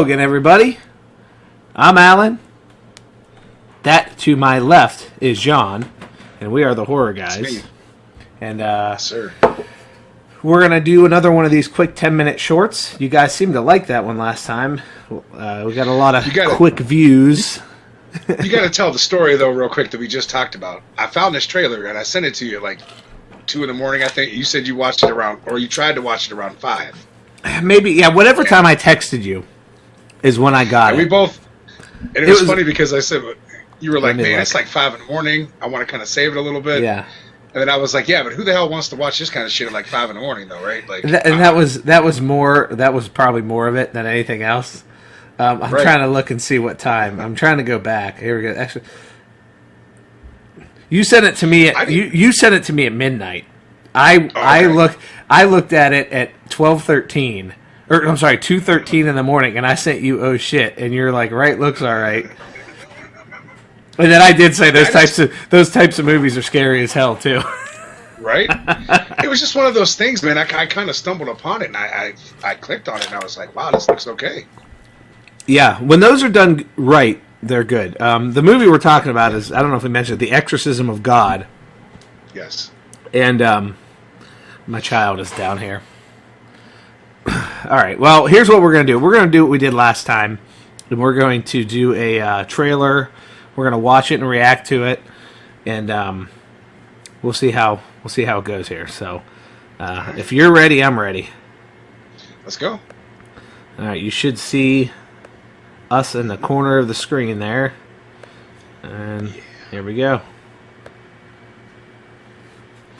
Hello again, everybody. I'm Alan. That to my left is John, and we are the Horror Guys. And sir, we're going to do another one of these quick 10-minute shorts. You guys seemed to like that one last time. We got a lot of quick views. You got to tell the story, though, real quick, that we just talked about. I found this trailer, and I sent it to you at like 2 in the morning, I think. You said you watched it around, or you tried to watch it around 5. Maybe, yeah, whatever time I texted you is when I got it. We both, and it was funny because I said, you were like, man, it's like 5 in the morning. I want to kind of save it a little bit. Yeah. And then I was like, yeah, but who the hell wants to watch this kind of shit at like 5 in the morning, though, right? Like, that was probably more of it than anything else. I'm trying to look and see what time. I'm trying to go back. Here we go. Actually, you sent it to me. You sent it to me at midnight. I looked at it at 12:13, or I'm sorry, 2:13 in the morning, and I sent you, oh shit, and you're like, right, looks all right. And then I did say those types of movies are scary as hell too. Right? It was just one of those things, man. I kind of stumbled upon it, and I clicked on it, and I was like, wow, this looks okay. Yeah, when those are done right, they're good. The movie we're talking about is, I don't know if we mentioned it, The Exorcism of God. Yes. And my child is down here. All right, well, here's what we're going to do. We're going to do what we did last time, and we're going to do a trailer. We're going to watch it and react to it, and we'll see how it goes here. So, if you're ready, I'm ready. Let's go. All right, you should see us in the corner of the screen there, and here we go.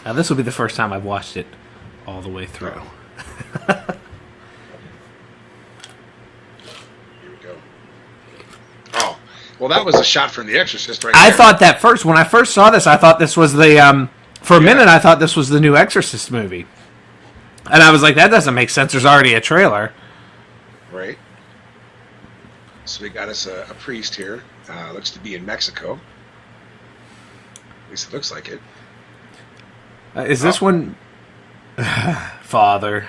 Now, this will be the first time I've watched it all the way through. Here we go. Oh, well, that was a shot from The Exorcist right there. I thought that first. When I first saw this, I thought this was the... for a minute, I thought this was the new Exorcist movie. And I was like, that doesn't make sense. There's already a trailer. Right. So we got us a priest here. Looks to be in Mexico. At least it looks like it. Is this one... Father.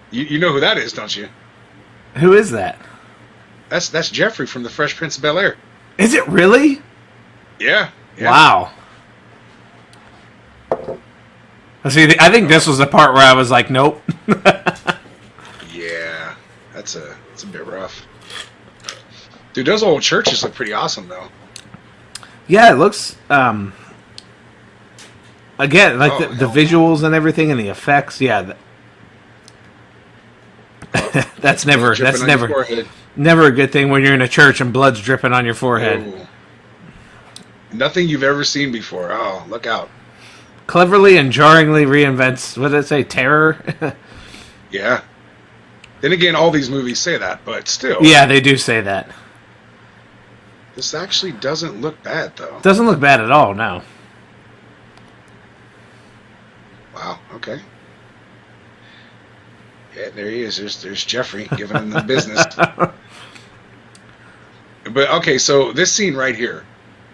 You know who that is, don't you? Who is that? That's Jeffrey from the Fresh Prince of Bel-Air. Is it really? Yeah. Wow. See, I think this was the part where I was like, nope. Yeah, that's a bit rough. Dude, those old churches look pretty awesome, though. Yeah, it looks... Again, like the visuals and everything and the effects, yeah. That's never a good thing when you're in a church and blood's dripping on your forehead. Ooh. Nothing you've ever seen before. Oh, look out. Cleverly and jarringly reinvents, what did it say, terror? Yeah. Then again, all these movies say that, but still. Yeah, they do say that. This actually doesn't look bad, though. Doesn't look bad at all, no. Wow, okay. Yeah, there he is. There's Jeffrey giving him the business. But, okay, so this scene right here.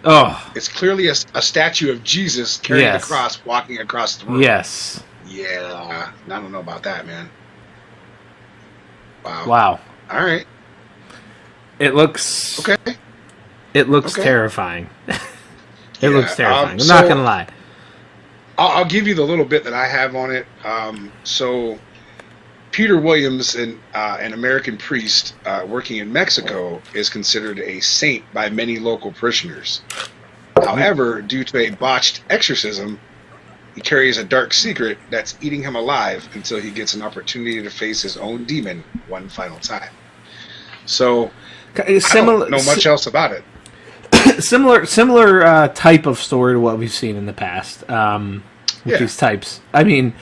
Oh. It's clearly a statue of Jesus carrying the cross, walking across the room. Yes. Yeah. I don't know about that, man. Wow. All right. It looks... Okay. It looks terrifying. It looks terrifying. I'm not going to lie. I'll give you the little bit that I have on it. So, Peter Williams, an American priest working in Mexico, is considered a saint by many local parishioners. However, due to a botched exorcism, he carries a dark secret that's eating him alive until he gets an opportunity to face his own demon one final time. So, I don't know much else about it. Similar type of story to what we've seen in the past with these types. I mean,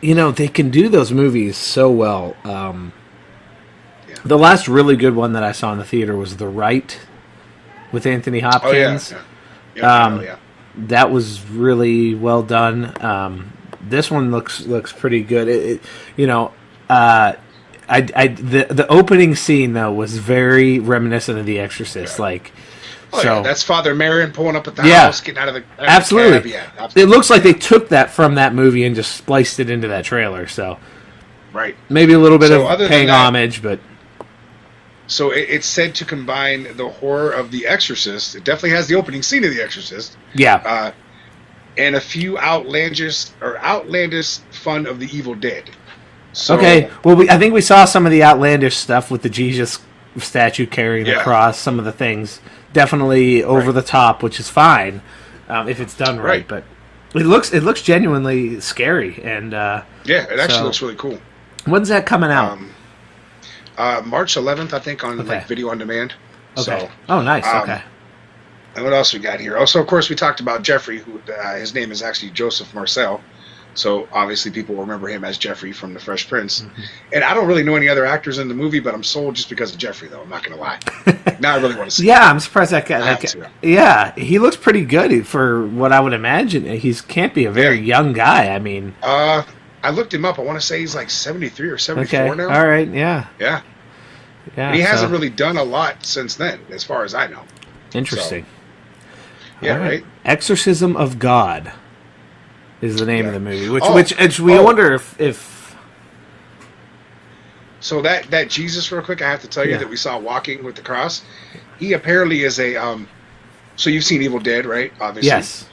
they can do those movies so well. The last really good one that I saw in the theater was The Rite with Anthony Hopkins. Oh, yeah. That was really well done. This one looks pretty good. The opening scene though was very reminiscent of The Exorcist. Yeah. That's Father Merrin pulling up at the house, getting out of the absolutely. Cab. Yeah, absolutely. It looks like they took that from that movie and just spliced it into that trailer. So, Right. Maybe a little bit So of other than paying that, homage, but so it's said to combine the horror of The Exorcist. It definitely has the opening scene of The Exorcist, yeah. uh, and a few outlandish fun of the Evil Dead. Okay. So Well, I think we saw some of the outlandish stuff with the Jesus statue carrying the yeah, cross. Some of the things definitely over right, the top, which is fine if it's done right. right. But it looks genuinely scary. And Yeah, it actually so looks really cool. when's that coming out? Um, March 11th, I think, on Okay. like video on demand. Okay. So, Oh, nice. um, Okay. and what else we got here? Also, of course, we talked about Jeffrey, who his name is actually Joseph Marcel. So obviously, people will remember him as Jeffrey from The Fresh Prince. And I don't really know any other actors in the movie, but I'm sold just because of Jeffrey, though. I'm not gonna lie. Now I really want to see. Yeah, I'm surprised that guy. I have to. Yeah, he looks pretty good for what I would imagine. He can't be a very Yeah. young guy. I mean, I looked him up. I want to say he's like 73 or 74 okay, now. all right, yeah, Yeah. yeah. And he hasn't so, really done a lot since then, as far as I know. interesting. Yeah, All right. Exorcism of God is the name Yeah. of the movie. Which, Oh, which we oh. wonder if So that Jesus, real quick, I have to tell you Yeah. that we saw walking with the cross. He apparently is a So you've seen Evil Dead, right? Obviously. yes,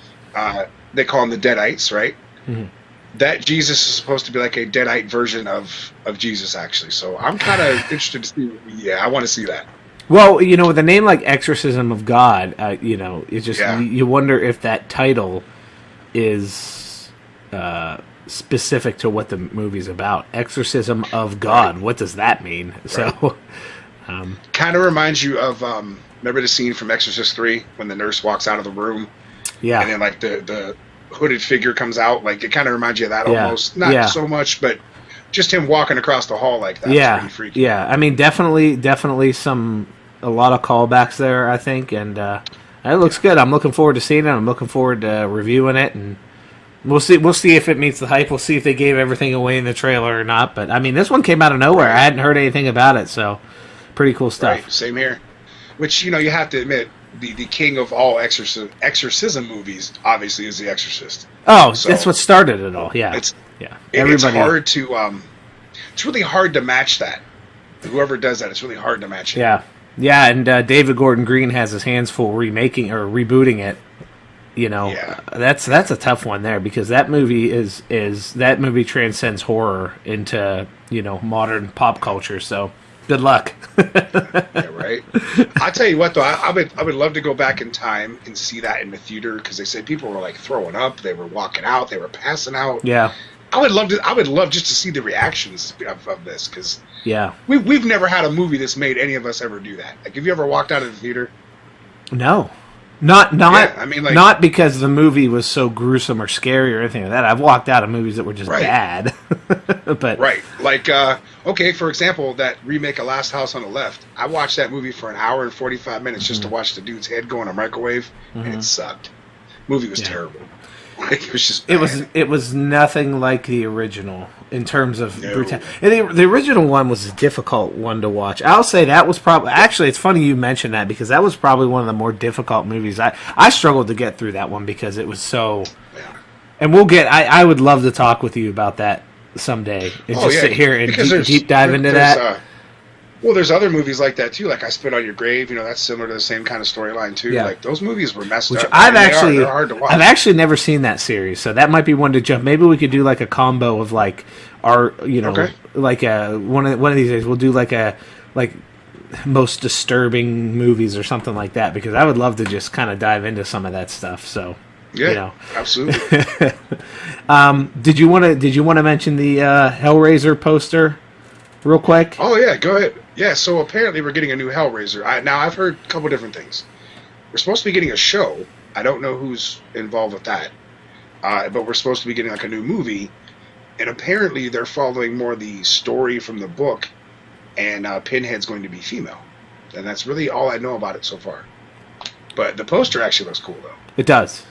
They call him the Deadites, right? Mhm. That Jesus is supposed to be like a Deadite version of Jesus, actually. So I'm kind of interested to see. Yeah, I want to see that. well, with a name like Exorcism of God, it's just Yeah. you wonder if that title is specific to what the movie's about. Exorcism of God. Right. What does that mean? So, Kind of reminds you of remember the scene from Exorcist 3 when the nurse walks out of the room yeah, and then like the hooded figure comes out. Like it kind of reminds you of that Yeah. almost. Not Yeah. so much, but just him walking across the hall like that. was yeah, pretty freaky. yeah. I mean, definitely a lot of callbacks there. I think, and it looks good. I'm looking forward to seeing it. I'm looking forward to reviewing it, and we'll see. We'll see if it meets the hype. We'll see if they gave everything away in the trailer or not. But I mean, this one came out of nowhere. Right. I hadn't heard anything about it, so pretty cool stuff. Right, same here. Which you have to admit, the king of all exorcism movies obviously is The Exorcist. Oh, So, that's what started it all. Yeah, It's yeah. it's hard to it's really hard to match that. Whoever does that, it's really hard to match it. Yeah, yeah. And David Gordon Green has his hands full remaking or rebooting it. Yeah. That's a tough one there because that movie that movie transcends horror into modern pop culture. So good luck. Yeah, right. I tell you what, though, I would love to go back in time and see that in the theater because they said people were like throwing up, they were walking out, they were passing out. Yeah, I would love just to see the reactions of this because yeah. we've never had a movie that's made any of us ever do that. Like, have you ever walked out of the theater? No, not Yeah, I mean, like- not because the movie was so gruesome or scary or anything like that. I've walked out of movies that were just Right. bad. But Right. Like, okay, for example, that remake of Last House on the Left. I watched that movie for an hour and 45 minutes just to watch the dude's head go in a microwave, and it sucked. Movie was terrible. Like, it was just bad. it was nothing like the original in terms of No. brutality. And the original one was a difficult one to watch. I'll say that was probably actually. It's funny you mentioned that because that was probably one of the more difficult movies. I struggled to get through that one because it was so. Yeah. And we'll get. I would love to talk with you about that someday and just sit here and because deep dive into that. Well, there's other movies like that too. Like I Spit on Your Grave. That's similar to the same kind of storyline too. Yeah. Like those movies were messed Which up. I've They're hard to watch. I've actually never seen that series, so that might be one to jump. Maybe we could do like a combo of like our, Okay. like one of these days we'll do like most disturbing movies or something like that because I would love to just kind of dive into some of that stuff. So Yeah, absolutely. did you want to mention the Hellraiser poster real quick? Oh yeah, go ahead. Yeah, so apparently we're getting a new Hellraiser. Now I've heard a couple different things. We're supposed to be getting a show. I don't know who's involved with that, but we're supposed to be getting like a new movie. And apparently they're following more the story from the book, and Pinhead's going to be female, and that's really all I know about it so far. But the poster actually looks cool though. It does.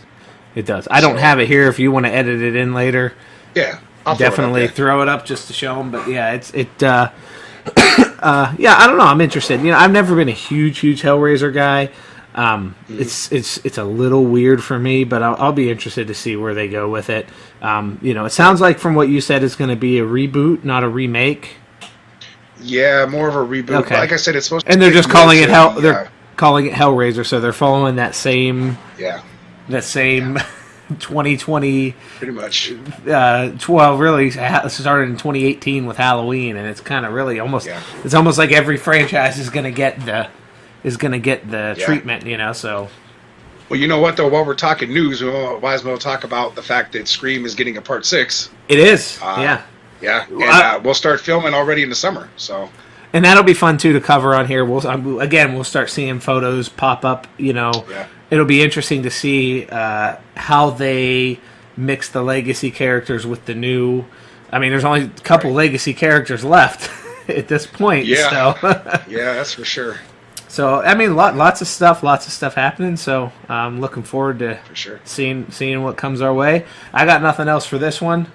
It does. I don't have it here. If you want to edit it in later, Yeah, I'll definitely throw throw it up just to show them. But yeah, yeah, I don't know. I'm interested. I've never been a huge Hellraiser guy. It's a little weird for me, but I'll be interested to see where they go with it. It sounds like from what you said, it's going to be a reboot, not a remake. Yeah, more of a reboot. Okay. Like I said, it's supposed to. And they're just calling it Hell. Yeah. They're calling it Hellraiser, so they're following that same. Yeah. That same. 2020 pretty much. Really it started in 2018 with Halloween, and it's kind of really almost it's almost like every franchise is going to get the treatment, so. Well, you know what though, while we're talking news, we might as well talk about the fact that Scream is getting a part 6. It is. And we'll start filming already in the summer, so. And that'll be fun too to cover on here. We'll start seeing photos pop up, It'll be interesting to see how they mix the legacy characters with the new. I mean, there's only a couple legacy characters left at this point. Yeah, so. Yeah, that's for sure. So I mean, lots of stuff happening. So I'm looking forward to seeing what comes our way. I got nothing else for this one.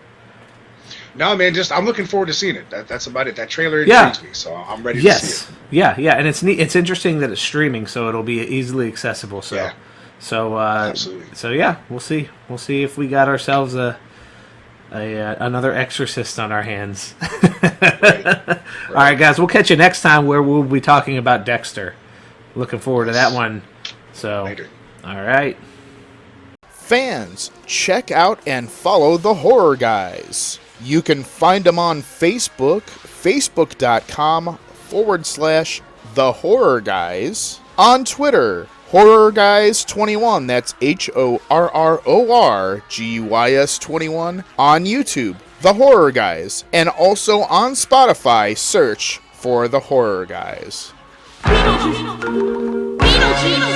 No, man, I'm looking forward to seeing it. That's about it. That trailer intrigues me, so I'm ready to see it. Yeah, and it's neat. It's interesting that it's streaming, so it'll be easily accessible. So, absolutely. So yeah, we'll see. We'll see if we got ourselves another Exorcist on our hands. Right. All right, guys. We'll catch you next time where we'll be talking about Dexter. Looking forward to that one. So, later. All right. Fans, check out and follow the Horror Guys. You can find them on Facebook, facebook.com/The Horror Guys. On Twitter, Horror Guys 21, that's HORRORGUYS 21. On YouTube, The Horror Guys. And also on Spotify, search for The Horror Guys. Beetlejuice.